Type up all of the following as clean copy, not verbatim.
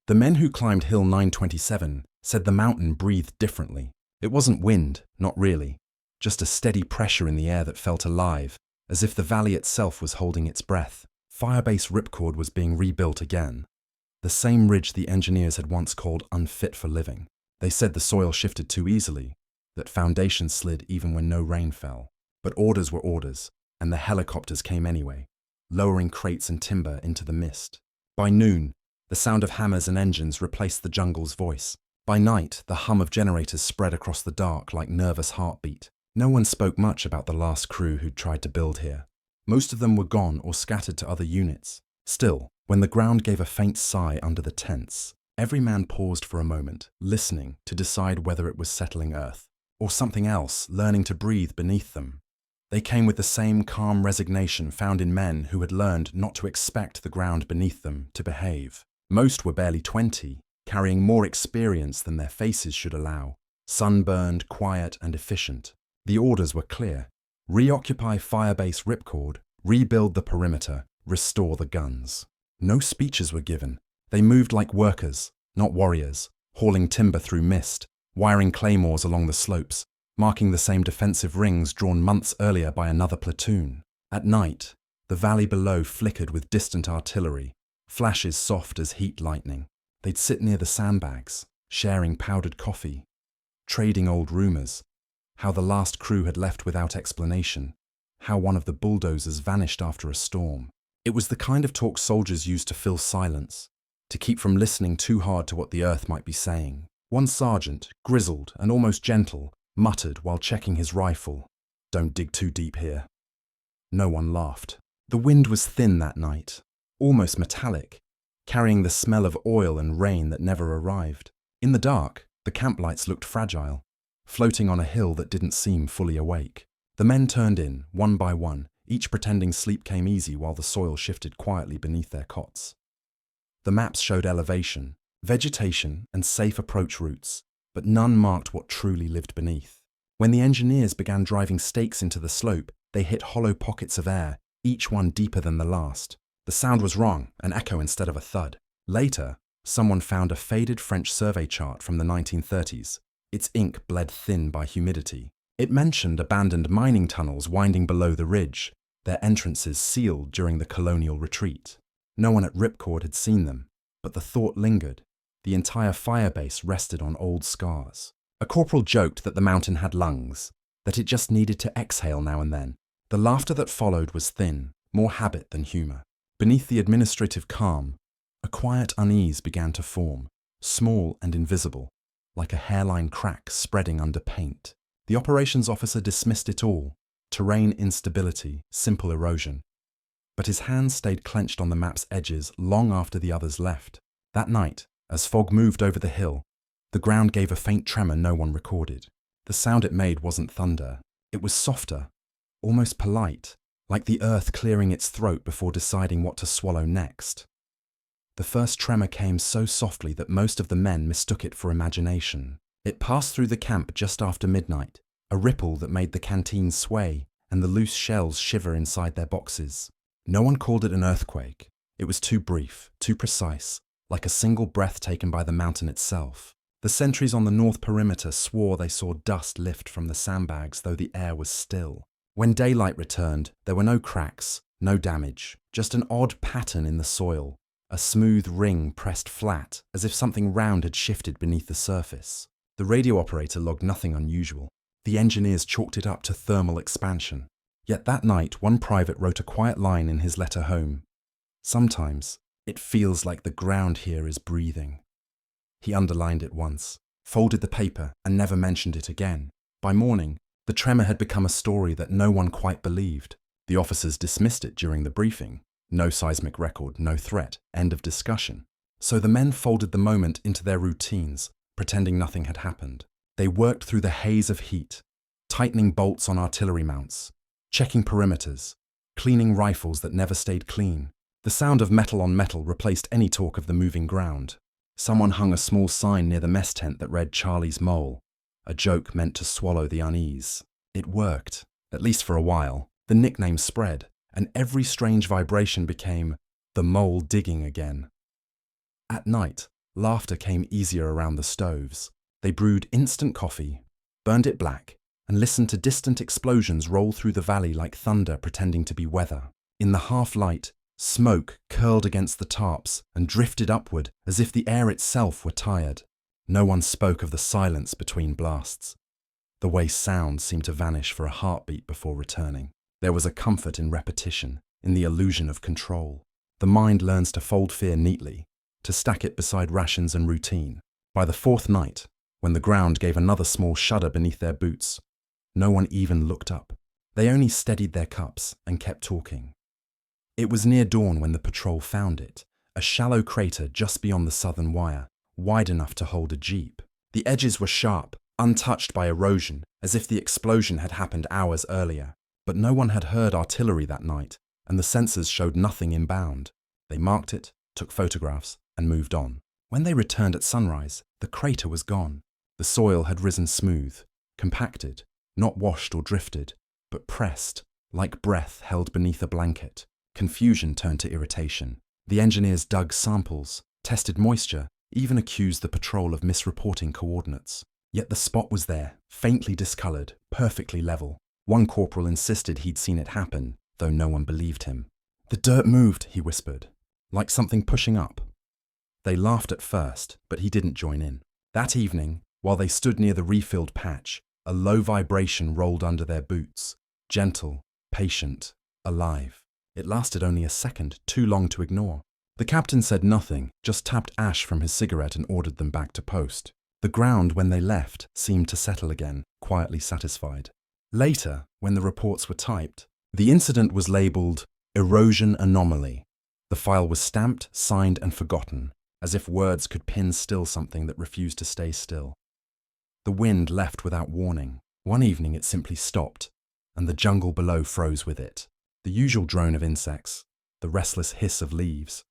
The men who climbed Hill 927 said the mountain breathed differently. It wasn't wind, not really, just a steady pressure in the air that felt alive, as if the valley itself was holding its breath. Firebase Ripcord was being rebuilt again. The same ridge the engineers had once called unfit for living. They said the soil shifted too easily, that foundations slid even when no rain fell. But orders were orders, and the helicopters came anyway, lowering crates and timber into the mist. By noon, the sound of hammers and engines replaced the jungle's voice. By night, the hum of generators spread across the dark like nervous heartbeat. No one spoke much about the last crew who'd tried to build here. Most of them were gone or scattered to other units. Still, when the ground gave a faint sigh under the tents, every man paused for a moment, listening to decide whether it was settling Earth, or something else learning to breathe beneath them. They came with the same calm resignation found in men who had learned not to expect the ground beneath them to behave. Most were barely 20, carrying more experience than their faces should allow, sunburned, quiet, and efficient. The orders were clear. Reoccupy Firebase Ripcord, rebuild the perimeter, restore the guns. No speeches were given. They moved like workers, not warriors, hauling timber through mist, wiring claymores along the slopes, marking the same defensive rings drawn months earlier by another platoon. At night, the valley below flickered with distant artillery, flashes soft as heat lightning. They'd sit near the sandbags, sharing powdered coffee, trading old rumors, how the last crew had left without explanation, how one of the bulldozers vanished after a storm. It was the kind of talk soldiers used to fill silence, to keep from listening too hard to what the earth might be saying. One sergeant, grizzled and almost gentle, muttered while checking his rifle, "Don't dig too deep here." No one laughed. The wind was thin that night, almost metallic, carrying the smell of oil and rain that never arrived. In the dark, the camp lights looked fragile, floating on a hill that didn't seem fully awake. The men turned in, one by one, each pretending sleep came easy while the soil shifted quietly beneath their cots. The maps showed elevation, vegetation, and safe approach routes, but none marked what truly lived beneath. When the engineers began driving stakes into the slope, they hit hollow pockets of air, each one deeper than the last. The sound was wrong, an echo instead of a thud. Later, someone found a faded French survey chart from the 1930s. Its ink bled thin by humidity. It mentioned abandoned mining tunnels winding below the ridge, their entrances sealed during the colonial retreat. No one at Ripcord had seen them, but the thought lingered. The entire firebase rested on old scars. A corporal joked that the mountain had lungs, that it just needed to exhale now and then. The laughter that followed was thin, more habit than humor. Beneath the administrative calm, a quiet unease began to form, small and invisible, like a hairline crack spreading under paint. The operations officer dismissed it all: terrain instability, simple erosion. But his hands stayed clenched on the map's edges long after the others left. That night, as fog moved over the hill, the ground gave a faint tremor no one recorded. The sound it made wasn't thunder. It was softer, almost polite, like the earth clearing its throat before deciding what to swallow next. The first tremor came so softly that most of the men mistook it for imagination. It passed through the camp just after midnight, a ripple that made the canteen sway and the loose shells shiver inside their boxes. No one called it an earthquake. It was too brief, too precise, like a single breath taken by the mountain itself. The sentries on the north perimeter swore they saw dust lift from the sandbags, though the air was still. When daylight returned, there were no cracks, no damage, just an odd pattern in the soil, a smooth ring pressed flat, as if something round had shifted beneath the surface. The radio operator logged nothing unusual. The engineers chalked it up to thermal expansion. Yet that night, one private wrote a quiet line in his letter home. "Sometimes it feels like the ground here is breathing." He underlined it once, folded the paper, and never mentioned it again. By morning, the tremor had become a story that no one quite believed. The officers dismissed it during the briefing. No seismic record, no threat, end of discussion. So the men folded the moment into their routines, pretending nothing had happened. They worked through the haze of heat, tightening bolts on artillery mounts, checking perimeters, cleaning rifles that never stayed clean. The sound of metal on metal replaced any talk of the moving ground. Someone hung a small sign near the mess tent that read "Charlie's Mole," a joke meant to swallow the unease. It worked, at least for a while. The nickname spread, and every strange vibration became the mole digging again. At night, Laughter came easier around the stoves. They brewed instant coffee, burned it black, and listened to distant explosions roll through the valley like thunder pretending to be weather. In the half-light, smoke curled against the tarps and drifted upward as if the air itself were tired. No one spoke of the silence between blasts. The way sound seemed to vanish for a heartbeat before returning. There was a comfort in repetition, in the illusion of control. The mind learns to fold fear neatly, to stack it beside rations and routine. By the fourth night, when the ground gave another small shudder beneath their boots, no one even looked up. They only steadied their cups and kept talking. It was near dawn when the patrol found it, a shallow crater just beyond the southern wire, wide enough to hold a jeep. The edges were sharp, untouched by erosion, as if the explosion had happened hours earlier. But no one had heard artillery that night, and the sensors showed nothing inbound. They marked it, took photographs, and moved on. When they returned at sunrise, the crater was gone. The soil had risen smooth, compacted, not washed or drifted, but pressed, like breath held beneath a blanket. Confusion turned to irritation. The engineers dug samples, tested moisture, even accused the patrol of misreporting coordinates. Yet the spot was there, faintly discoloured, perfectly level. One corporal insisted he'd seen it happen, though no one believed him. "The dirt moved," he whispered, "like something pushing up." They laughed at first, but he didn't join in. That evening, while they stood near the refilled patch, a low vibration rolled under their boots, gentle, patient, alive. It lasted only a second, too long to ignore. The captain said nothing, just tapped ash from his cigarette and ordered them back to post. The ground, when they left, seemed to settle again, quietly satisfied. Later, when the reports were typed, the incident was labelled erosion anomaly. The file was stamped, signed, and forgotten, as if words could pin still something that refused to stay still. The wind left without warning. One evening it simply stopped, and the jungle below froze with it. The usual drone of insects, the restless hiss of leaves,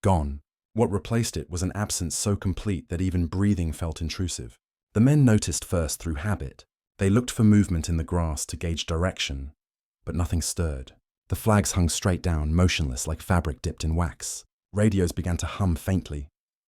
gone. What replaced it was an absence so complete that even breathing felt intrusive. The men noticed first through habit. They looked for movement in the grass to gauge direction, but nothing stirred. The flags hung straight down, motionless like fabric dipped in wax. Radios began to hum faintly,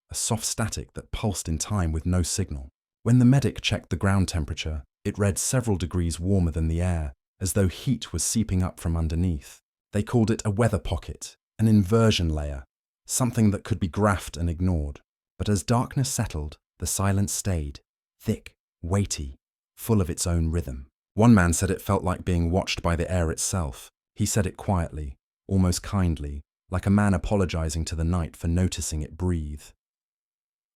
a soft static that pulsed in time with no signal. When the medic checked the ground temperature, it read several degrees warmer than the air, as though heat was seeping up from underneath. They called it a weather pocket, an inversion layer, something that could be graphed and ignored. But as darkness settled, the silence stayed, thick, weighty, full of its own rhythm. One man said it felt like being watched by the air itself. He said it quietly, almost kindly, like a man apologizing to the night for noticing it breathe.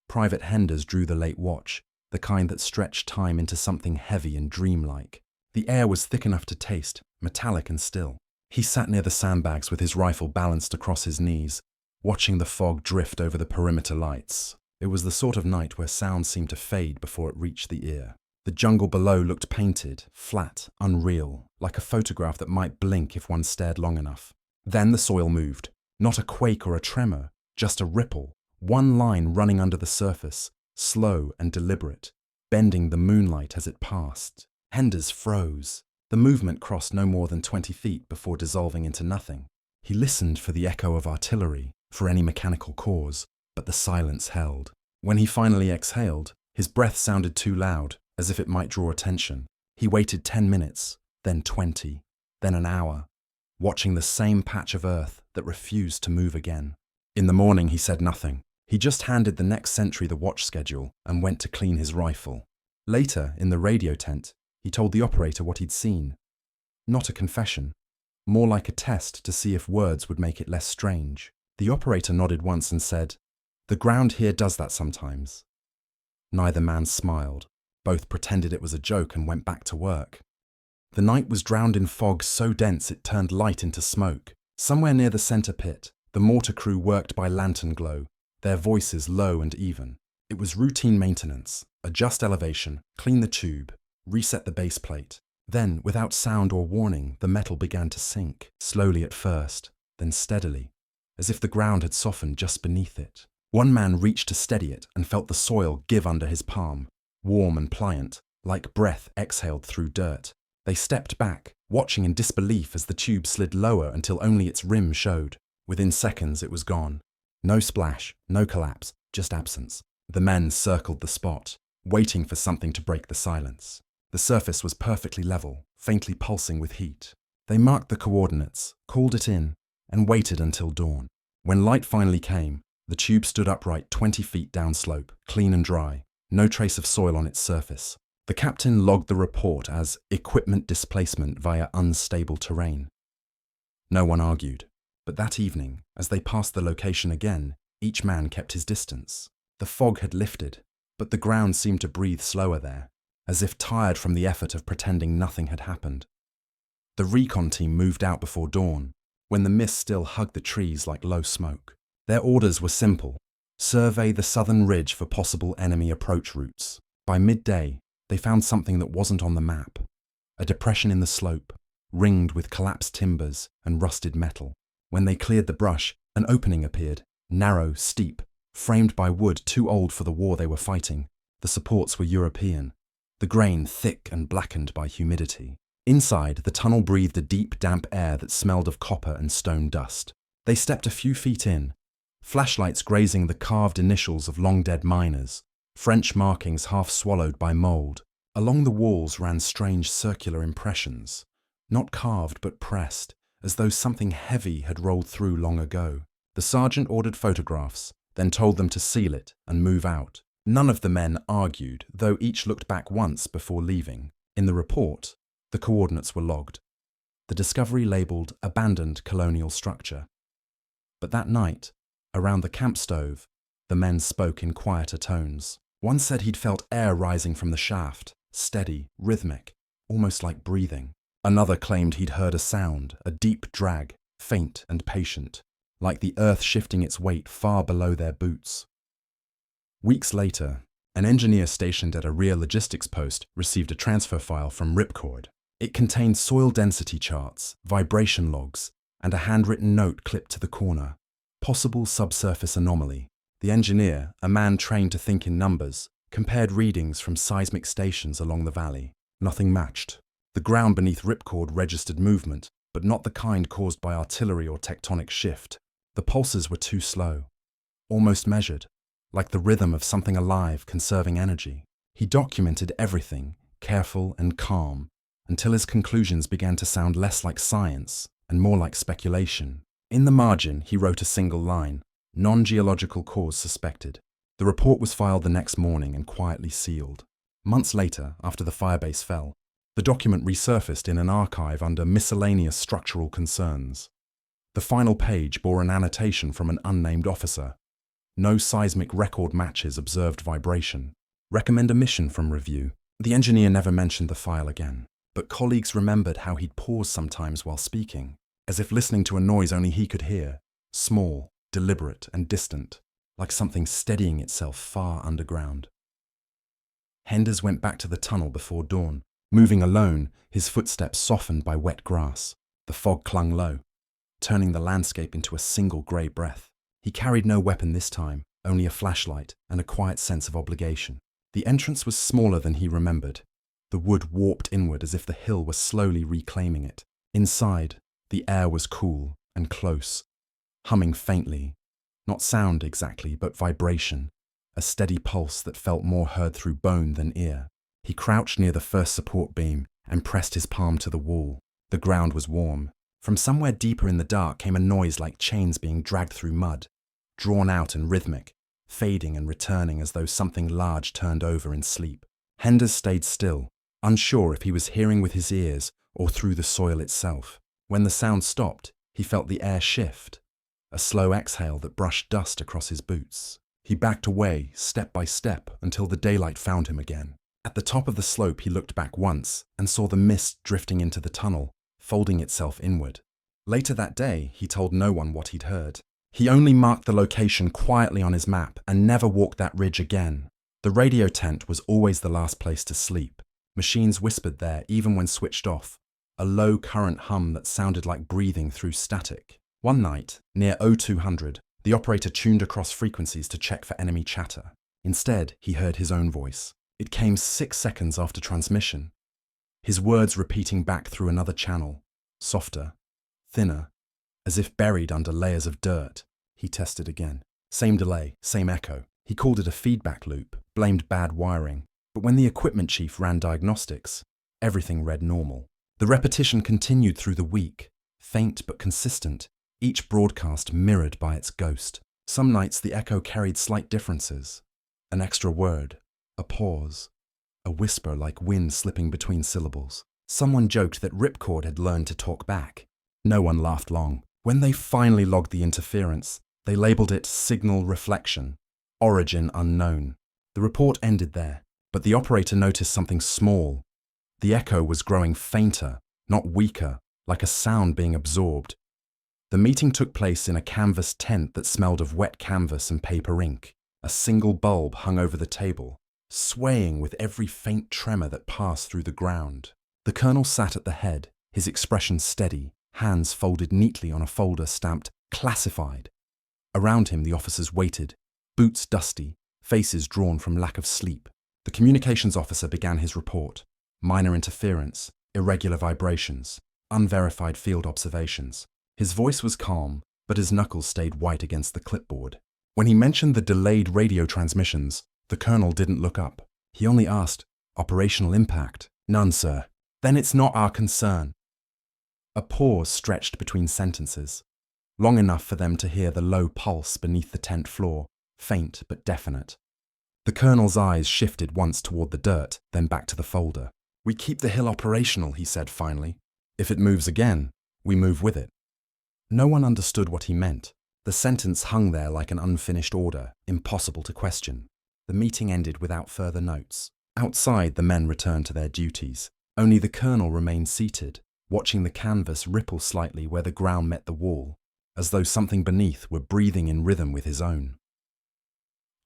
Private Henders drew the late watch, the kind that stretched time into something heavy and dreamlike. The air was thick enough to taste, metallic and still. He sat near the sandbags with his rifle balanced across his knees, watching the fog drift over the perimeter lights. It was the sort of night where sound seemed to fade before it reached the ear. The jungle below looked painted, flat, unreal, like a photograph that might blink if one stared long enough. Then the soil moved. Not a quake or a tremor, just a ripple, one line running under the surface, slow and deliberate, bending the moonlight as it passed. Henders froze. The movement crossed no more than 20 feet before dissolving into nothing. He listened for the echo of artillery, for any mechanical cause, but the silence held. When he finally exhaled, his breath sounded too loud, as if it might draw attention. He waited 10 minutes, then 20, then an hour, watching the same patch of earth that refused to move again. In the morning, he said nothing. He just handed the next sentry the watch schedule and went to clean his rifle. Later, in the radio tent, he told the operator what he'd seen. Not a confession, more like a test to see if words would make it less strange. The operator nodded once and said, "The ground here does that sometimes." Neither man smiled. Both pretended it was a joke and went back to work. The night was drowned in fog so dense it turned light into smoke. Somewhere near the center pit, the mortar crew worked by lantern glow, their voices low and even. It was routine maintenance: adjust elevation, clean the tube, reset the base plate. Then, without sound or warning, the metal began to sink, slowly at first, then steadily, as if the ground had softened just beneath it. One man reached to steady it and felt the soil give under his palm, warm and pliant, like breath exhaled through dirt. They stepped back, watching in disbelief as the tube slid lower until only its rim showed. Within seconds, it was gone. No splash, no collapse, just absence. The men circled the spot, waiting for something to break the silence. The surface was perfectly level, faintly pulsing with heat. They marked the coordinates, called it in, and waited until dawn. When light finally came, the tube stood upright 20 feet downslope, clean and dry, no trace of soil on its surface. The captain logged the report as equipment displacement via unstable terrain. No one argued, but that evening, as they passed the location again, each man kept his distance. The fog had lifted, but the ground seemed to breathe slower there, as if tired from the effort of pretending nothing had happened. The recon team moved out before dawn, when the mist still hugged the trees like low smoke. Their orders were simple: survey the southern ridge for possible enemy approach routes. By midday, they found something that wasn't on the map: a depression in the slope, ringed with collapsed timbers and rusted metal. When they cleared the brush, an opening appeared, narrow, steep, framed by wood too old for the war they were fighting. The supports were European, the grain thick and blackened by humidity. Inside, the tunnel breathed a deep, damp air that smelled of copper and stone dust. They stepped a few feet in, flashlights grazing the carved initials of long-dead miners, French markings half swallowed by mold. Along the walls ran strange circular impressions, not carved but pressed, as though something heavy had rolled through long ago. The sergeant ordered photographs, then told them to seal it and move out. None of the men argued, though each looked back once before leaving. In the report, the coordinates were logged. The discovery labelled abandoned colonial structure. But that night, around the camp stove, the men spoke in quieter tones. One said he'd felt air rising from the shaft, steady, rhythmic, almost like breathing. Another claimed he'd heard a sound, a deep drag, faint and patient, like the earth shifting its weight far below their boots. Weeks later, an engineer stationed at a rear logistics post received a transfer file from Ripcord. It contained soil density charts, vibration logs, and a handwritten note clipped to the corner. Possible subsurface anomaly. The engineer, a man trained to think in numbers, compared readings from seismic stations along the valley. Nothing matched. The ground beneath Ripcord registered movement, but not the kind caused by artillery or tectonic shift. The pulses were too slow, almost measured, like the rhythm of something alive conserving energy. He documented everything, careful and calm, until his conclusions began to sound less like science and more like speculation. In the margin, he wrote a single line: non-geological cause suspected. The report was filed the next morning and quietly sealed. Months later, after the Firebase fell, the document resurfaced in an archive under miscellaneous structural concerns. The final page bore an annotation from an unnamed officer. No seismic record matches observed vibration. Recommend omission from review. The engineer never mentioned the file again, but colleagues remembered how he'd pause sometimes while speaking, as if listening to a noise only he could hear, small, deliberate and distant, like something steadying itself far underground. Henders went back to the tunnel before dawn. Moving alone, his footsteps softened by wet grass. The fog clung low, turning the landscape into a single grey breath. He carried no weapon this time, only a flashlight and a quiet sense of obligation. The entrance was smaller than he remembered. The wood warped inward as if the hill was slowly reclaiming it. Inside, the air was cool and close, humming faintly. Not sound exactly, but vibration, a steady pulse that felt more heard through bone than ear. He crouched near the first support beam and pressed his palm to the wall. The ground was warm. From somewhere deeper in the dark came a noise like chains being dragged through mud, drawn out and rhythmic, fading and returning as though something large turned over in sleep. Henders stayed still, unsure if he was hearing with his ears or through the soil itself. When the sound stopped, he felt the air shift, a slow exhale that brushed dust across his boots. He backed away, step by step, until the daylight found him again. At the top of the slope he looked back once and saw the mist drifting into the tunnel, folding itself inward. Later that day, he told no one what he'd heard. He only marked the location quietly on his map and never walked that ridge again. The radio tent was always the last place to sleep. Machines whispered there even when switched off, a low current hum that sounded like breathing through static. One night, near 0200, the operator tuned across frequencies to check for enemy chatter. Instead, he heard his own voice. It came 6 seconds after transmission, his words repeating back through another channel, softer, thinner, as if buried under layers of dirt. He tested again. Same delay, same echo. He called it a feedback loop, blamed bad wiring, but when the equipment chief ran diagnostics, everything read normal. The repetition continued through the week, faint but consistent, each broadcast mirrored by its ghost. Some nights the echo carried slight differences. An extra word, a pause, a whisper like wind slipping between syllables. Someone joked that Ripcord had learned to talk back. No one laughed long. When they finally logged the interference, they labeled it signal reflection, origin unknown. The report ended there, but the operator noticed something small. The echo was growing fainter, not weaker, like a sound being absorbed. The meeting took place in a canvas tent that smelled of wet canvas and paper ink. A single bulb hung over the table, swaying with every faint tremor that passed through the ground. The colonel sat at the head, his expression steady, hands folded neatly on a folder stamped "Classified." Around him the officers waited, boots dusty, faces drawn from lack of sleep. The communications officer began his report. Minor interference, irregular vibrations, unverified field observations. His voice was calm, but his knuckles stayed white against the clipboard. When he mentioned the delayed radio transmissions, the colonel didn't look up. He only asked, "Operational impact?" "None, sir." "Then it's not our concern." A pause stretched between sentences, long enough for them to hear the low pulse beneath the tent floor, faint but definite. The colonel's eyes shifted once toward the dirt, then back to the folder. "We keep the hill operational," he said finally. "If it moves again, we move with it." No one understood what he meant. The sentence hung there like an unfinished order, impossible to question. The meeting ended without further notes. Outside, the men returned to their duties. Only the colonel remained seated, watching the canvas ripple slightly where the ground met the wall, as though something beneath were breathing in rhythm with his own.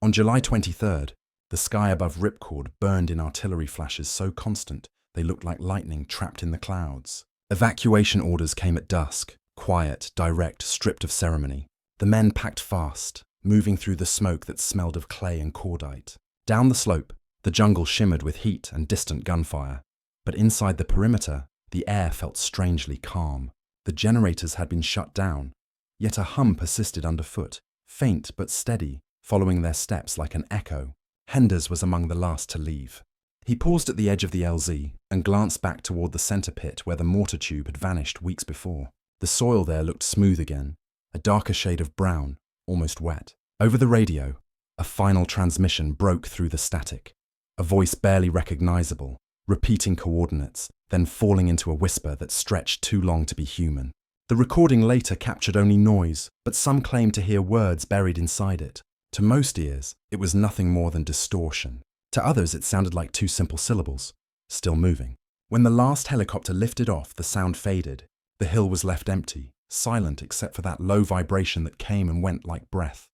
On July 23rd, the sky above Ripcord burned in artillery flashes so constant they looked like lightning trapped in the clouds. Evacuation orders came at dusk, quiet, direct, stripped of ceremony. The men packed fast, moving through the smoke that smelled of clay and cordite. Down the slope, the jungle shimmered with heat and distant gunfire, but inside the perimeter, the air felt strangely calm. The generators had been shut down, yet a hum persisted underfoot, faint but steady, following their steps like an echo. Henders was among the last to leave. He paused at the edge of the LZ and glanced back toward the center pit where the mortar tube had vanished weeks before. The soil there looked smooth again, a darker shade of brown, almost wet. Over the radio, a final transmission broke through the static, a voice barely recognizable, repeating coordinates, then falling into a whisper that stretched too long to be human. The recording later captured only noise, but some claimed to hear words buried inside it. To most ears, it was nothing more than distortion. To others, it sounded like two simple syllables, still moving. When the last helicopter lifted off, the sound faded. The hill was left empty, silent except for that low vibration that came and went like breath,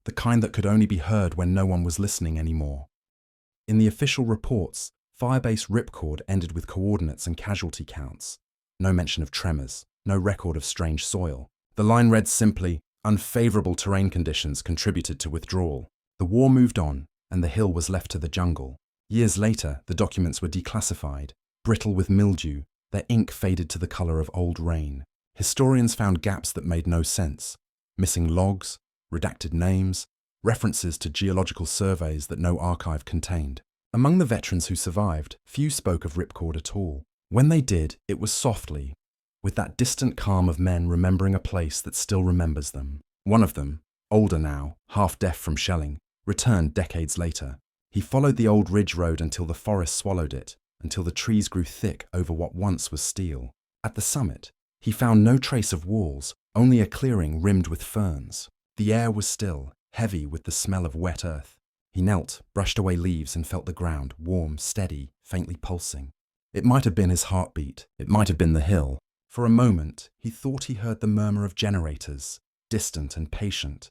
the kind that could only be heard when no one was listening anymore. In the official reports, Firebase Ripcord ended with coordinates and casualty counts. No mention of tremors, no record of strange soil. The line read simply, "Unfavorable terrain conditions contributed to withdrawal." The war moved on, and the hill was left to the jungle. Years later, the documents were declassified, brittle with mildew, their ink faded to the color of old rain. Historians found gaps that made no sense, missing logs, redacted names, references to geological surveys that no archive contained. Among the veterans who survived, few spoke of Ripcord at all. When they did, it was softly, with that distant calm of men remembering a place that still remembers them. One of them, older now, half deaf from shelling, returned decades later. He followed the old ridge road until the forest swallowed it, until the trees grew thick over what once was steel. At the summit, he found no trace of walls, only a clearing rimmed with ferns. The air was still, heavy with the smell of wet earth. He knelt, brushed away leaves and felt the ground, warm, steady, faintly pulsing. It might have been his heartbeat, it might have been the hill. For a moment, he thought he heard the murmur of generators, distant and patient,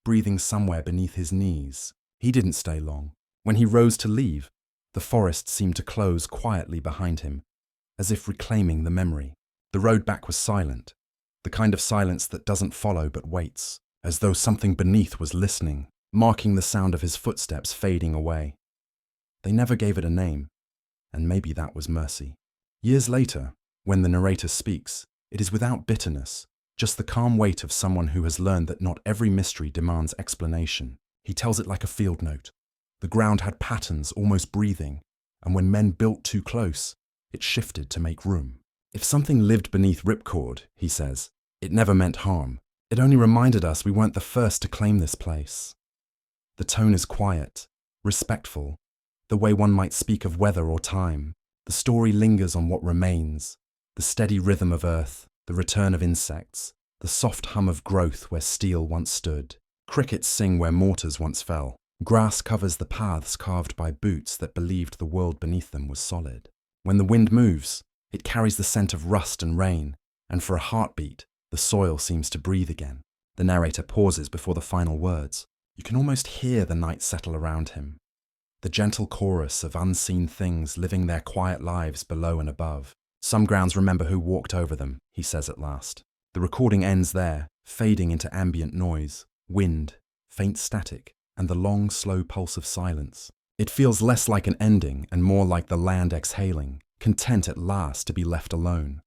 breathing somewhere beneath his knees. He didn't stay long. When he rose to leave, the forest seemed to close quietly behind him, as if reclaiming the memory. The road back was silent, the kind of silence that doesn't follow but waits, as though something beneath was listening, marking the sound of his footsteps fading away. They never gave it a name, and maybe that was mercy. Years later, when the narrator speaks, it is without bitterness, just the calm weight of someone who has learned that not every mystery demands explanation. He tells it like a field note. The ground had patterns, almost breathing, and when men built too close, it shifted to make room. If something lived beneath Ripcord, he says, it never meant harm. It only reminded us we weren't the first to claim this place. The tone is quiet, respectful, the way one might speak of weather or time. The story lingers on what remains, the steady rhythm of earth, the return of insects, the soft hum of growth where steel once stood. Crickets sing where mortars once fell. Grass covers the paths carved by boots that believed the world beneath them was solid. When the wind moves, it carries the scent of rust and rain, and for a heartbeat, the soil seems to breathe again. The narrator pauses before the final words. You can almost hear the night settle around him. The gentle chorus of unseen things living their quiet lives below and above. Some grounds remember who walked over them, he says at last. The recording ends there, fading into ambient noise, wind, faint static, and the long, slow pulse of silence. It feels less like an ending and more like the land exhaling, content at last to be left alone.